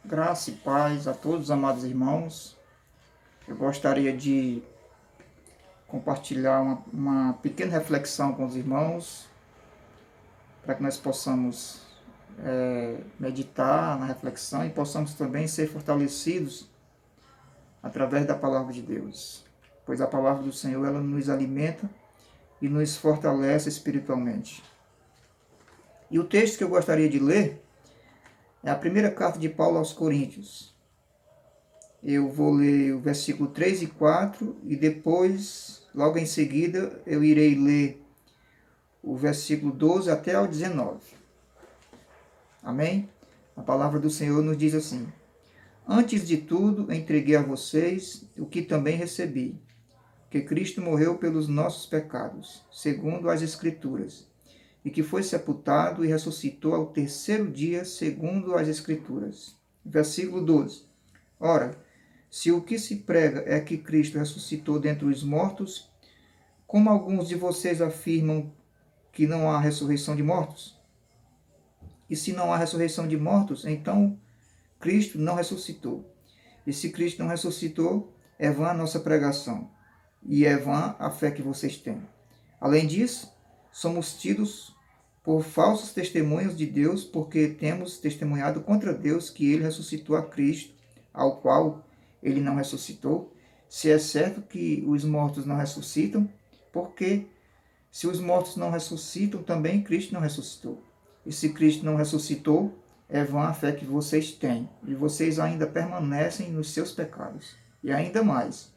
Graça e paz a todos os amados irmãos. Eu gostaria de compartilhar uma pequena reflexão com os irmãos, para que nós possamos meditar na reflexão e possamos também ser fortalecidos através da palavra de Deus. Pois a palavra do Senhor, ela nos alimenta e nos fortalece espiritualmente. E o texto que eu gostaria de ler é a primeira carta de Paulo aos Coríntios. Eu vou ler o versículo 3 e 4 e depois, logo em seguida, eu irei ler o versículo 12 até ao 19. Amém? A palavra do Senhor nos diz assim: Antes de tudo, entreguei a vocês o que também recebi, que Cristo morreu pelos nossos pecados, segundo as Escrituras, e que foi sepultado e ressuscitou ao terceiro dia, segundo as Escrituras. Versículo 12. Ora, se o que se prega é que Cristo ressuscitou dentre os mortos, como alguns de vocês afirmam que não há ressurreição de mortos? E se não há ressurreição de mortos, então Cristo não ressuscitou. E se Cristo não ressuscitou, é vã a nossa pregação, e é vã a fé que vocês têm. Além disso, somos tidos por falsos testemunhos de Deus, porque temos testemunhado contra Deus que ele ressuscitou a Cristo, ao qual ele não ressuscitou. Se é certo que os mortos não ressuscitam, porque se os mortos não ressuscitam, também Cristo não ressuscitou. E se Cristo não ressuscitou, é vã a fé que vocês têm, e vocês ainda permanecem nos seus pecados. E ainda mais,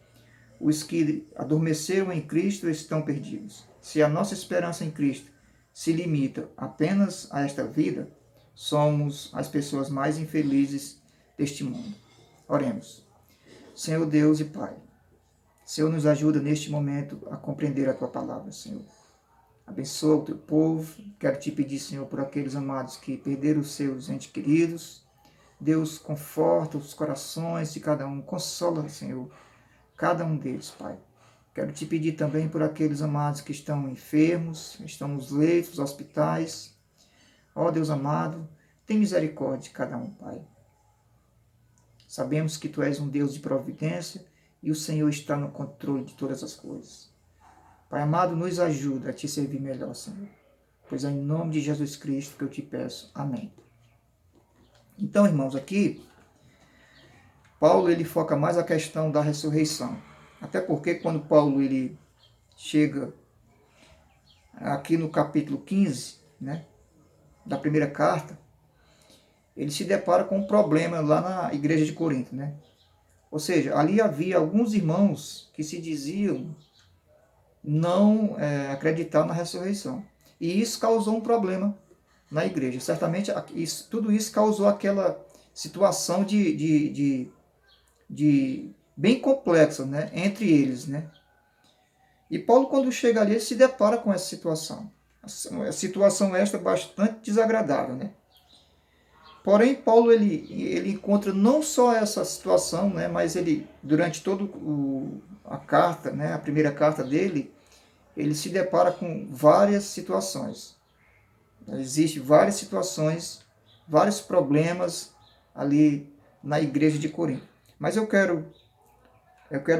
os que adormeceram em Cristo estão perdidos. Se a nossa esperança em Cristo se limita apenas a esta vida, somos as pessoas mais infelizes deste mundo. Oremos. Senhor Deus e Pai, Senhor, nos ajuda neste momento a compreender a Tua palavra, Senhor. Abençoa o Teu povo. Quero Te pedir, Senhor, por aqueles amados que perderam os seus entes queridos. Deus, conforta os corações de cada um. Consola, Senhor, cada um deles, Pai. Quero Te pedir também por aqueles amados que estão enfermos, estão nos leitos, nos hospitais. Ó Deus amado, tem misericórdia de cada um, Pai. Sabemos que Tu és um Deus de providência e o Senhor está no controle de todas as coisas. Pai amado, nos ajuda a Te servir melhor, Senhor. Pois é em nome de Jesus Cristo que eu Te peço. Amém. Então, irmãos, aqui, Paulo ele foca mais a questão da ressurreição. Até porque quando Paulo ele chega aqui no capítulo 15, né, da primeira carta, ele se depara com um problema lá na igreja de Corinto, né? Ou seja, ali havia alguns irmãos que se diziam não acreditar na ressurreição. E isso causou um problema na igreja. Certamente tudo isso causou aquela situação de bem complexa, né, entre eles, né? E Paulo, quando chega ali, ele se depara com essa situação. A situação esta bastante desagradável, né? Porém, Paulo ele encontra não só essa situação, né, mas ele, durante toda a carta, né, a primeira carta dele, ele se depara com várias situações. Existem várias situações, vários problemas ali na igreja de Corinto. Mas eu quero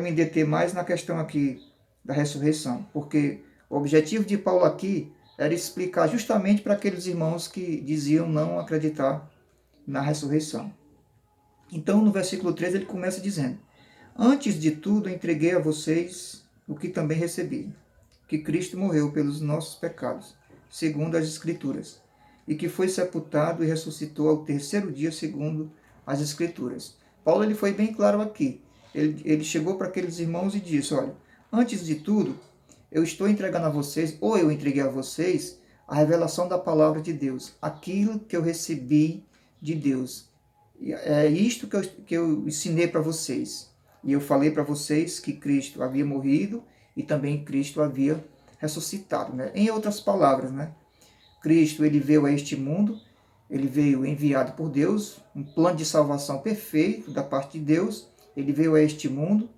me deter mais na questão aqui da ressurreição, porque o objetivo de Paulo aqui era explicar justamente para aqueles irmãos que diziam não acreditar na ressurreição. Então, no versículo 13, ele começa dizendo: Antes de tudo, entreguei a vocês o que também recebi, que Cristo morreu pelos nossos pecados, segundo as Escrituras, e que foi sepultado e ressuscitou ao terceiro dia, segundo as Escrituras. Paulo ele foi bem claro aqui. Ele chegou para aqueles irmãos e disse: olha, antes de tudo, eu estou entregando a vocês, ou eu entreguei a vocês, a revelação da palavra de Deus, aquilo que eu recebi de Deus. É isto que eu ensinei para vocês. E eu falei para vocês que Cristo havia morrido e também Cristo havia ressuscitado, né? Em outras palavras, né? Cristo ele veio a este mundo, ele veio enviado por Deus, um plano de salvação perfeito da parte de Deus. Ele veio a este mundo,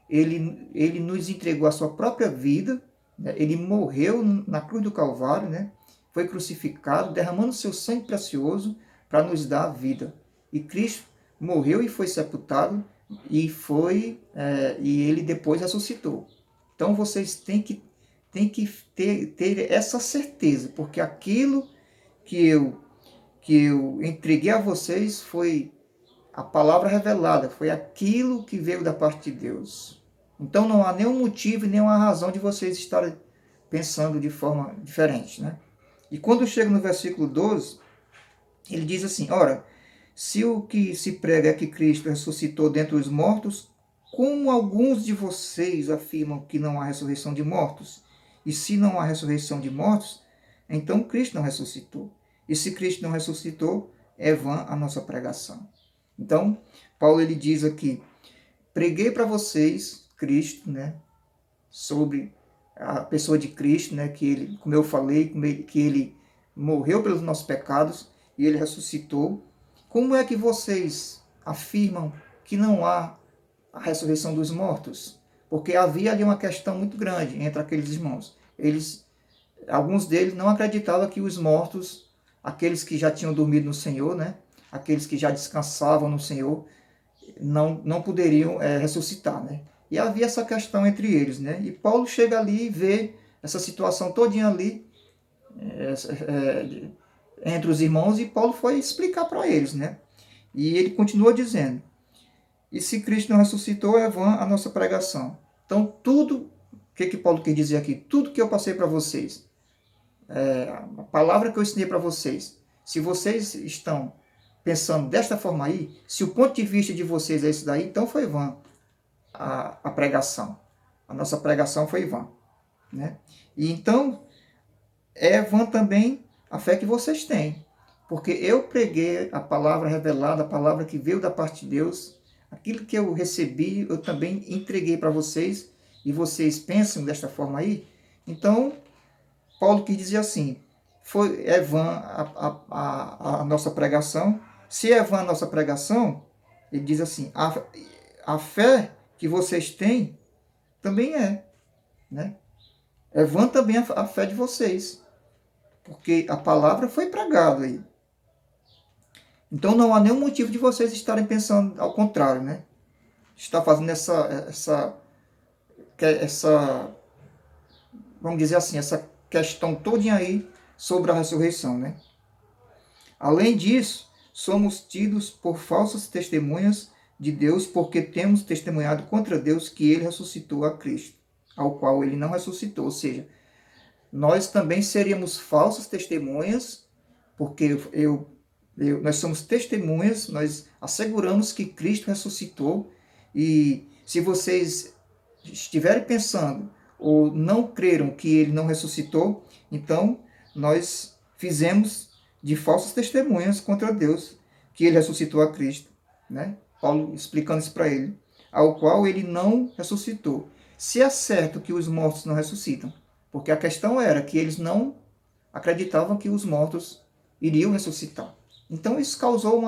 ele nos entregou a sua própria vida, né? Ele morreu na cruz do Calvário, né? Foi crucificado, derramando seu sangue precioso para nos dar a vida. E Cristo morreu e foi sepultado e ele depois ressuscitou. Então vocês têm que ter essa certeza, porque aquilo que eu entreguei a vocês foi a palavra revelada, foi aquilo que veio da parte de Deus. Então não há nenhum motivo e nenhuma razão de vocês estarem pensando de forma diferente, né? E quando chega no versículo 12, ele diz assim: ora, se o que se prega é que Cristo ressuscitou dentre os mortos, como alguns de vocês afirmam que não há ressurreição de mortos? E se não há ressurreição de mortos, então Cristo não ressuscitou. E se Cristo não ressuscitou, é vã a nossa pregação. Então, Paulo ele diz aqui: preguei para vocês Cristo, né, sobre a pessoa de Cristo, né, que ele, como eu falei, que ele morreu pelos nossos pecados e ele ressuscitou. Como é que vocês afirmam que não há a ressurreição dos mortos? Porque havia ali uma questão muito grande entre aqueles irmãos. Alguns deles não acreditavam que os mortos, aqueles que já tinham dormido no Senhor, né, aqueles que já descansavam no Senhor, não poderiam ressuscitar, né? E havia essa questão entre eles, né? E Paulo chega ali e vê essa situação todinha ali entre os irmãos, e Paulo foi explicar para eles, né? E ele continua dizendo: e se Cristo não ressuscitou, é vã a nossa pregação. Então, tudo, o que Paulo quer dizer aqui? Tudo que eu passei para vocês, a palavra que eu ensinei para vocês, se vocês estão pensando desta forma aí, se o ponto de vista de vocês é esse daí, então foi vã a pregação. A nossa pregação foi vã, né? E então, é vã também a fé que vocês têm. Porque eu preguei a palavra revelada, a palavra que veio da parte de Deus, aquilo que eu recebi, eu também entreguei para vocês, e vocês pensam desta forma aí. Então, Paulo quis dizer assim: é vã a nossa pregação. Se é vã a nossa pregação, ele diz assim: a fé que vocês têm também né? É vã também a fé de vocês, porque a palavra foi pregada aí. Então não há nenhum motivo de vocês estarem pensando ao contrário, né? Está fazendo essa, vamos dizer assim, essa questão todinha aí sobre a ressurreição, né? Além disso, somos tidos por falsas testemunhas de Deus, porque temos testemunhado contra Deus que ele ressuscitou a Cristo, ao qual ele não ressuscitou. Ou seja, nós também seríamos falsas testemunhas, porque nós somos testemunhas, nós asseguramos que Cristo ressuscitou, e se vocês estiverem pensando ou não creram que ele não ressuscitou, então nós fizemos de falsas testemunhas contra Deus que ele ressuscitou a Cristo, né? Paulo explicando isso para ele, ao qual ele não ressuscitou. Se é certo que os mortos não ressuscitam, porque a questão era que eles não acreditavam que os mortos iriam ressuscitar. Então isso causou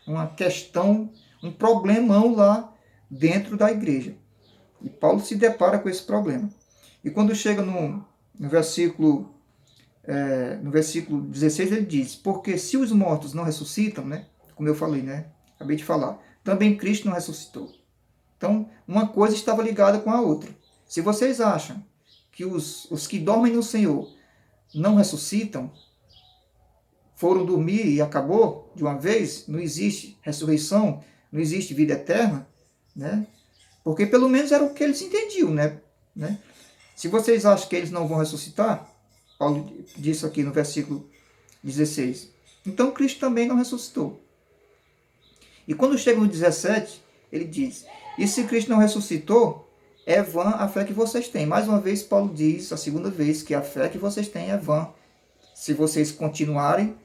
uma questão, um problemão lá dentro da igreja. E Paulo se depara com esse problema. E quando chega no versículo 16, ele diz: porque se os mortos não ressuscitam, né, como eu falei, né, acabei de falar, também Cristo não ressuscitou. Então, uma coisa estava ligada com a outra. Se vocês acham que os que dormem no Senhor não ressuscitam, foram dormir e acabou de uma vez, não existe ressurreição, não existe vida eterna, né? Porque pelo menos era o que eles entendiam, né? Se vocês acham que eles não vão ressuscitar, Paulo disse aqui no versículo 16, então Cristo também não ressuscitou. E quando chega no 17, ele diz: e se Cristo não ressuscitou, é vã a fé que vocês têm. Mais uma vez, Paulo diz, a segunda vez, que a fé que vocês têm é vã, se vocês continuarem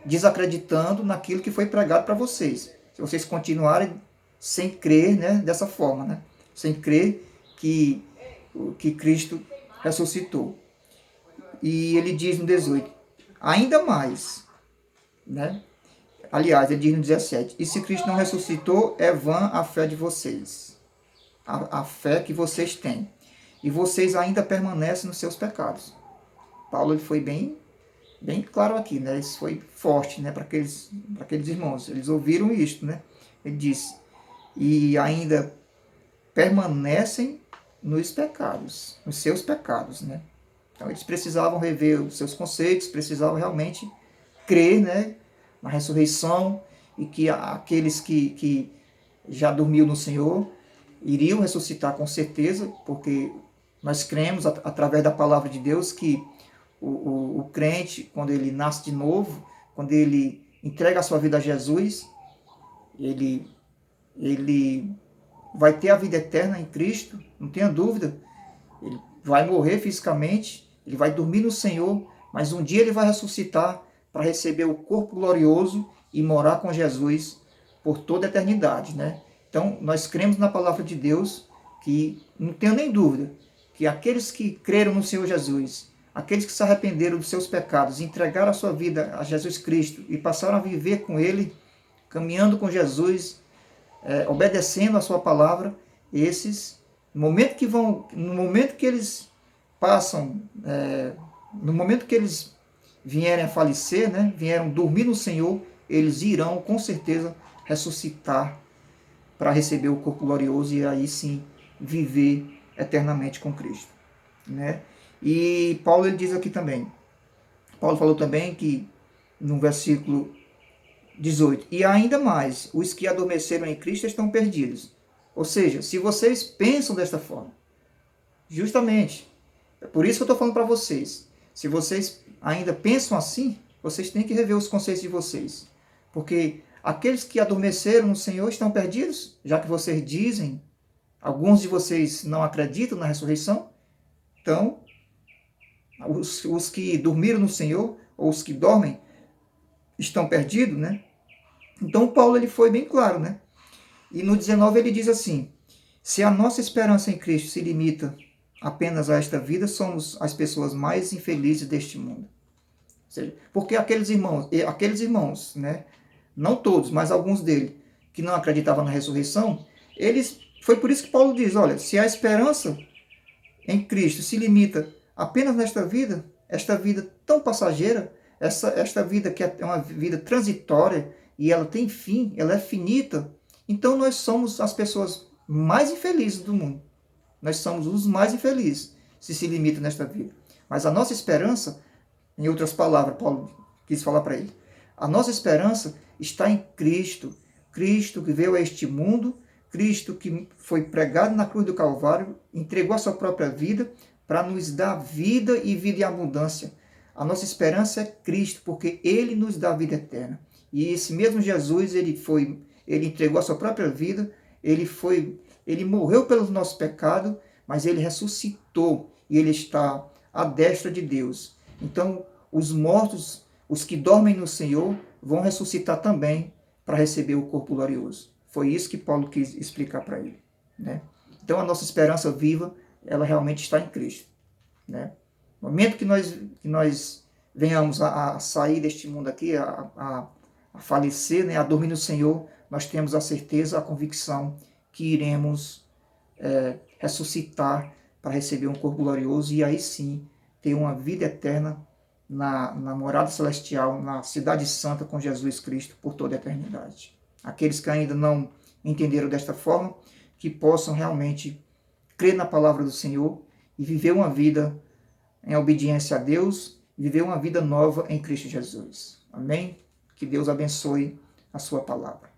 desacreditando naquilo que foi pregado para vocês. Se vocês continuarem sem crer, né, dessa forma, né, sem crer que Cristo ressuscitou. E ele diz no 18, ainda mais, né? Aliás, ele diz no 17, e se Cristo não ressuscitou, é vã a fé de vocês, a fé que vocês têm, e vocês ainda permanecem nos seus pecados. Paulo ele foi bem bem claro aqui, né? Isso foi forte, né, para aqueles irmãos. Eles ouviram isto, né? Ele disse, e ainda permanecem nos pecados, nos seus pecados, né? Então eles precisavam rever os seus conceitos, precisavam realmente crer, né, na ressurreição e que aqueles que já dormiu no Senhor iriam ressuscitar com certeza, porque nós cremos através da palavra de Deus que o crente, quando ele nasce de novo, quando ele entrega a sua vida a Jesus, ele vai ter a vida eterna em Cristo, não tenha dúvida. Ele vai morrer fisicamente, ele vai dormir no Senhor, mas um dia ele vai ressuscitar para receber o corpo glorioso e morar com Jesus por toda a eternidade, né? Então, nós cremos na palavra de Deus, que não tenho nem dúvida, que aqueles que creram no Senhor Jesus, aqueles que se arrependeram dos seus pecados, entregaram a sua vida a Jesus Cristo e passaram a viver com Ele, caminhando com Jesus, obedecendo a sua palavra, esses, no momento que eles passam, no momento que eles vierem a falecer, né, vieram dormir no Senhor, eles irão com certeza ressuscitar para receber o corpo glorioso e aí sim viver eternamente com Cristo, né? E Paulo ele diz aqui também, Paulo falou também que no versículo 18, e ainda mais, os que adormeceram em Cristo estão perdidos. Ou seja, se vocês pensam desta forma, justamente, é por isso que eu estou falando para vocês, se vocês ainda pensam assim, vocês têm que rever os conceitos de vocês. Porque aqueles que adormeceram no Senhor estão perdidos, já que vocês dizem, alguns de vocês não acreditam na ressurreição, então, os que dormiram no Senhor, ou os que dormem, estão perdidos, né? Então Paulo ele foi bem claro, né? E no 19 ele diz assim, se a nossa esperança em Cristo se limita apenas a esta vida, somos as pessoas mais infelizes deste mundo. Ou seja, porque aqueles irmãos, né? Não todos, mas alguns deles, que não acreditavam na ressurreição, foi por isso que Paulo diz, olha, se a esperança em Cristo se limita apenas nesta vida, esta vida tão passageira, esta vida que é uma vida transitória e ela tem fim, ela é finita, então nós somos as pessoas mais infelizes do mundo. Nós somos os mais infelizes se limita nesta vida. Mas a nossa esperança, em outras palavras, Paulo quis falar para ele, a nossa esperança está em Cristo. Cristo que veio a este mundo, Cristo que foi pregado na cruz do Calvário, entregou a sua própria vida para nos dar vida e vida em abundância. A nossa esperança é Cristo, porque Ele nos dá a vida eterna. E esse mesmo Jesus, ele entregou a sua própria vida, ele morreu pelos nossos pecados, mas ele ressuscitou e ele está à destra de Deus. Então, os mortos, os que dormem no Senhor, vão ressuscitar também para receber o corpo glorioso. Foi isso que Paulo quis explicar para ele, né? Então, a nossa esperança viva, ela realmente está em Cristo, né? No momento que nós venhamos a sair deste mundo aqui, a falecer, né, a dormir no Senhor, nós temos a certeza, a convicção que iremos ressuscitar para receber um corpo glorioso e aí sim ter uma vida eterna na morada celestial, na cidade santa com Jesus Cristo por toda a eternidade. Aqueles que ainda não entenderam desta forma, que possam realmente crer na palavra do Senhor e viver uma vida em obediência a Deus, viver uma vida nova em Cristo Jesus. Amém? Que Deus abençoe a sua palavra.